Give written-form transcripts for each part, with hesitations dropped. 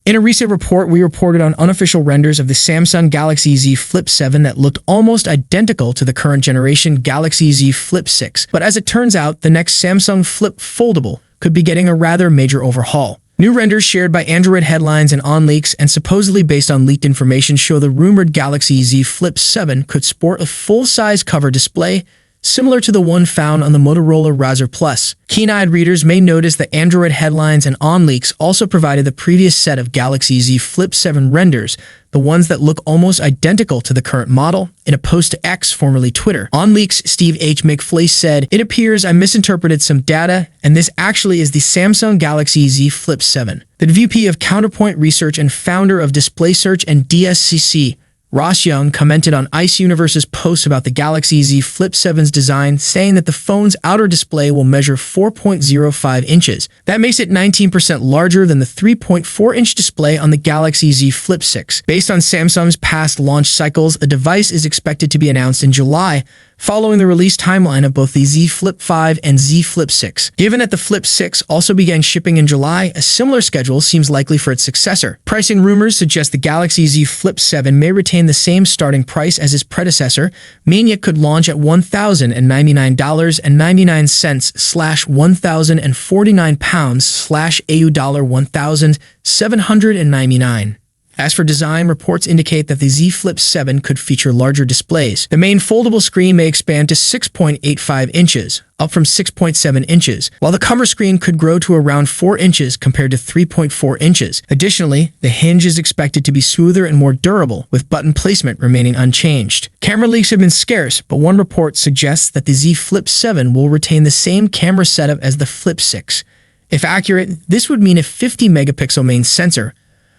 In a recent report, we reported on unofficial renders of the Samsung Galaxy Z Flip 7 that looked almost identical to the current generation Galaxy Z Flip 6. But as it turns out, the next Samsung Flip Foldable could be getting a rather major overhaul. New renders shared by Android Headlines and OnLeaks and supposedly based on leaked information show the rumored Galaxy Z Flip 7 could sport a full-size cover display similar to the one found on the Motorola Razr Plus. Keen-eyed readers may notice that Android Headlines and OnLeaks also provided the previous set of Galaxy Z Flip 7 renders, the ones that look almost identical to the current model, in a post to X, formerly Twitter. OnLeaks' Steve H. McFlay said, "It appears I misinterpreted some data, and this actually is the Samsung Galaxy Z Flip 7. The VP of Counterpoint Research and founder of Display Search and DSCC, Ross Young, commented on Ice Universe's post about the Galaxy Z Flip 7's design, saying that the phone's outer display will measure 4.05 inches. That makes it 19% larger than the 3.4-inch display on the Galaxy Z Flip 6. Based on Samsung's past launch cycles, a device is expected to be announced in July, following the release timeline of both the Z Flip 5 and Z Flip 6. Given that the Flip 6 also began shipping in July, a similar schedule seems likely for its successor. Pricing rumors suggest the Galaxy Z Flip 7 may retain the same starting price as its predecessor, meaning it could launch at $1,099.99/£1,049/AU $1,799. As for design, reports indicate that the Z Flip 7 could feature larger displays. The main foldable screen may expand to 6.85 inches, up from 6.7 inches, while the cover screen could grow to around 4 inches compared to 3.4 inches. Additionally, the hinge is expected to be smoother and more durable, with button placement remaining unchanged. Camera leaks have been scarce, but one report suggests that the Z Flip 7 will retain the same camera setup as the Flip 6. If accurate, this would mean a 50-megapixel main sensor,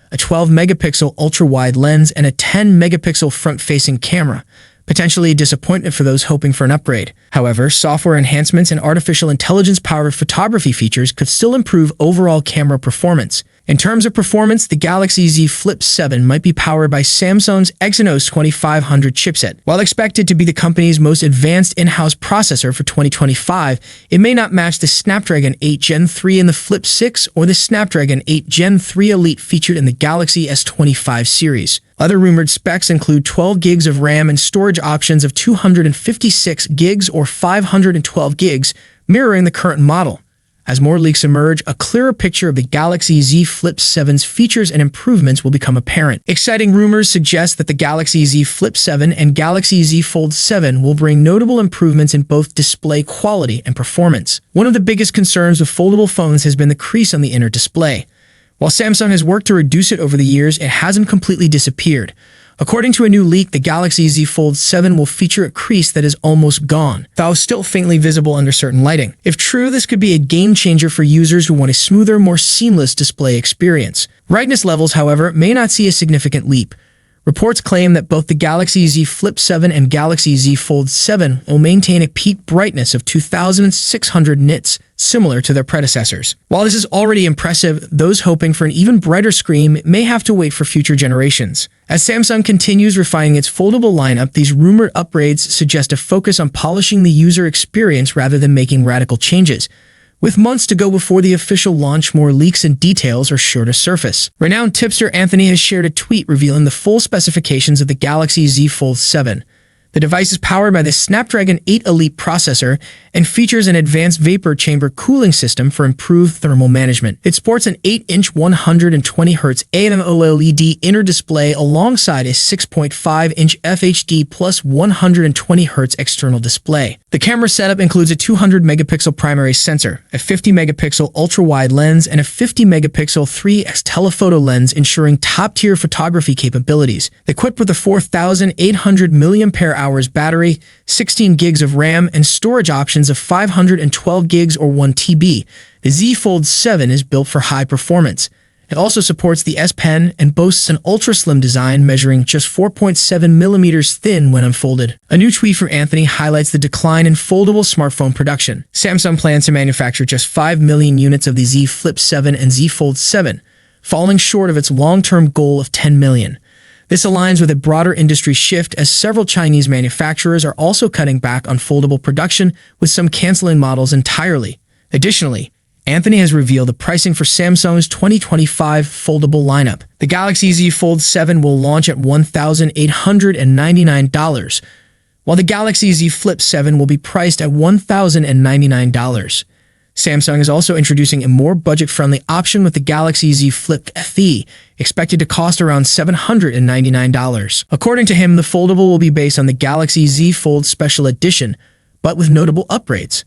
a 12-megapixel ultra-wide lens, and a 10-megapixel front-facing camera, potentially a disappointment for those hoping for an upgrade. However, software enhancements and artificial intelligence-powered photography features could still improve overall camera performance. In terms of performance, the Galaxy Z Flip 7 might be powered by Samsung's Exynos 2500 chipset. While expected to be the company's most advanced in-house processor for 2025, it may not match the Snapdragon 8 Gen 3 in the Flip 6 or the Snapdragon 8 Gen 3 Elite featured in the Galaxy S25 series. Other rumored specs include 12 gigs of RAM and storage options of 256 gigs or 512 gigs, mirroring the current model. As more leaks emerge, a clearer picture of the Galaxy Z Flip 7's features and improvements will become apparent. Exciting rumors suggest that the Galaxy Z Flip 7 and Galaxy Z Fold 7 will bring notable improvements in both display quality and performance. One of the biggest concerns with foldable phones has been the crease on the inner display. While Samsung has worked to reduce it over the years, it hasn't completely disappeared. According to a new leak, the Galaxy Z Fold 7 will feature a crease that is almost gone, though still faintly visible under certain lighting. If true, this could be a game-changer for users who want a smoother, more seamless display experience. Brightness levels, however, may not see a significant leap. Reports claim that both the Galaxy Z Flip 7 and Galaxy Z Fold 7 will maintain a peak brightness of 2,600 nits, similar to their predecessors. While this is already impressive, those hoping for an even brighter screen may have to wait for future generations. As Samsung continues refining its foldable lineup, these rumored upgrades suggest a focus on polishing the user experience rather than making radical changes. With months to go before the official launch, more leaks and details are sure to surface. Renowned tipster Anthony has shared a tweet revealing the full specifications of the Galaxy Z Fold 7. The device is powered by the Snapdragon 8 Elite processor and features an advanced vapor chamber cooling system for improved thermal management. It sports an 8-inch 120Hz AMOLED inner display alongside a 6.5-inch FHD plus 120Hz external display. The camera setup includes a 200-megapixel primary sensor, a 50-megapixel ultra-wide lens, and a 50-megapixel 3x telephoto lens, ensuring top-tier photography capabilities. Equipped with a 4,800 mAh battery, 16 gigs of RAM, and storage options of 512 gigs or 1 TB, the Z Fold 7 is built for high performance. It also supports the S Pen and boasts an ultra-slim design measuring just 4.7 millimeters thin when unfolded. A new tweet from Anthony highlights the decline in foldable smartphone production. Samsung plans to manufacture just 5 million units of the Z Flip 7 and Z Fold 7, falling short of its long-term goal of 10 million. This aligns with a broader industry shift as several Chinese manufacturers are also cutting back on foldable production, with some canceling models entirely. Additionally, Anthony has revealed the pricing for Samsung's 2025 foldable lineup. The Galaxy Z Fold 7 will launch at $1,899, while the Galaxy Z Flip 7 will be priced at $1,099. Samsung is also introducing a more budget-friendly option with the Galaxy Z Flip FE, expected to cost around $799. According to him, the foldable will be based on the Galaxy Z Fold Special Edition, but with notable upgrades.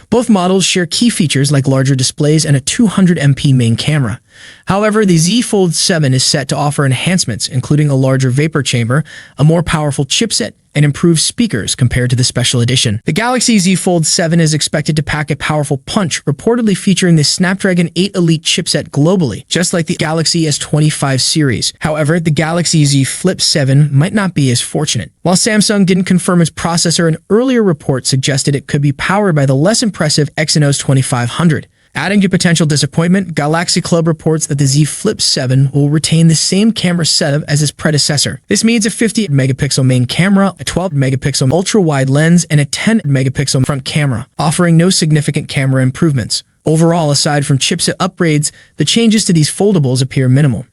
Both models share key features like larger displays and a 200MP main camera. However, the Z Fold 7 is set to offer enhancements, including a larger vapor chamber, a more powerful chipset, and improved speakers compared to the Special Edition. The Galaxy Z Fold 7 is expected to pack a powerful punch, reportedly featuring the Snapdragon 8 Elite chipset globally, just like the Galaxy S25 series. However, the Galaxy Z Flip 7 might not be as fortunate. While Samsung didn't confirm its processor, an earlier report suggested it could be powered by the less impressive Exynos 2500. Adding to potential disappointment, Galaxy Club reports that the Z Flip 7 will retain the same camera setup as its predecessor. This means a 50-megapixel main camera, a 12-megapixel ultra-wide lens, and a 10-megapixel front camera, offering no significant camera improvements. Overall, aside from chipset upgrades, the changes to these foldables appear minimal.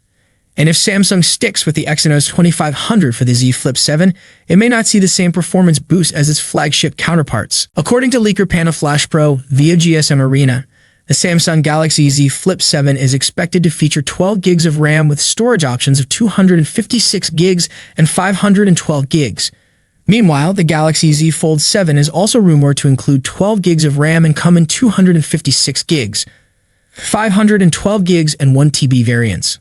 And if Samsung sticks with the Exynos 2500 for the Z Flip 7, it may not see the same performance boost as its flagship counterparts. According to leaker Panaflash Pro via GSM Arena, the Samsung Galaxy Z Flip 7 is expected to feature 12 gigs of RAM with storage options of 256 gigs and 512 gigs. Meanwhile, the Galaxy Z Fold 7 is also rumored to include 12 gigs of RAM and come in 256 gigs, 512 gigs, and 1 TB variants.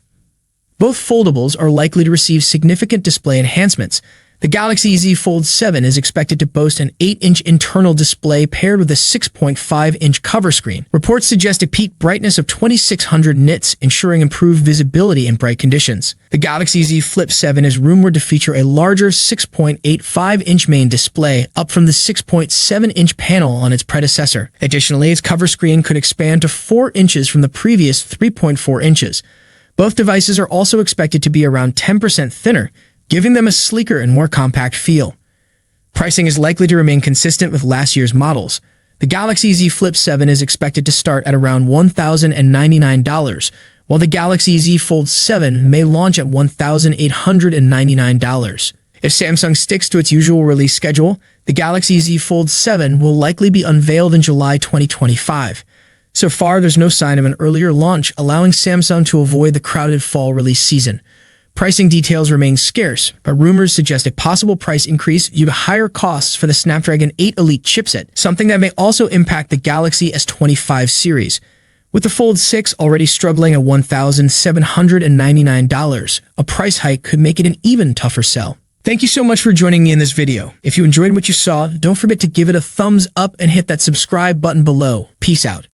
Both foldables are likely to receive significant display enhancements. The Galaxy Z Fold 7 is expected to boast an 8-inch internal display paired with a 6.5-inch cover screen. Reports suggest a peak brightness of 2600 nits, ensuring improved visibility in bright conditions. The Galaxy Z Flip 7 is rumored to feature a larger 6.85-inch main display, up from the 6.7-inch panel on its predecessor. Additionally, its cover screen could expand to 4 inches from the previous 3.4 inches. Both devices are also expected to be around 10% thinner, giving them a sleeker and more compact feel. Pricing is likely to remain consistent with last year's models. The Galaxy Z Flip 7 is expected to start at around $1,099, while the Galaxy Z Fold 7 may launch at $1,899. If Samsung sticks to its usual release schedule, the Galaxy Z Fold 7 will likely be unveiled in July 2025. So far, there's no sign of an earlier launch, allowing Samsung to avoid the crowded fall release season. Pricing details remain scarce, but rumors suggest a possible price increase due to higher costs for the Snapdragon 8 Elite chipset, something that may also impact the Galaxy S25 series. With the Fold 6 already struggling at $1,799, a price hike could make it an even tougher sell. Thank you so much for joining me in this video. If you enjoyed what you saw, don't forget to give it a thumbs up and hit that subscribe button below. Peace out.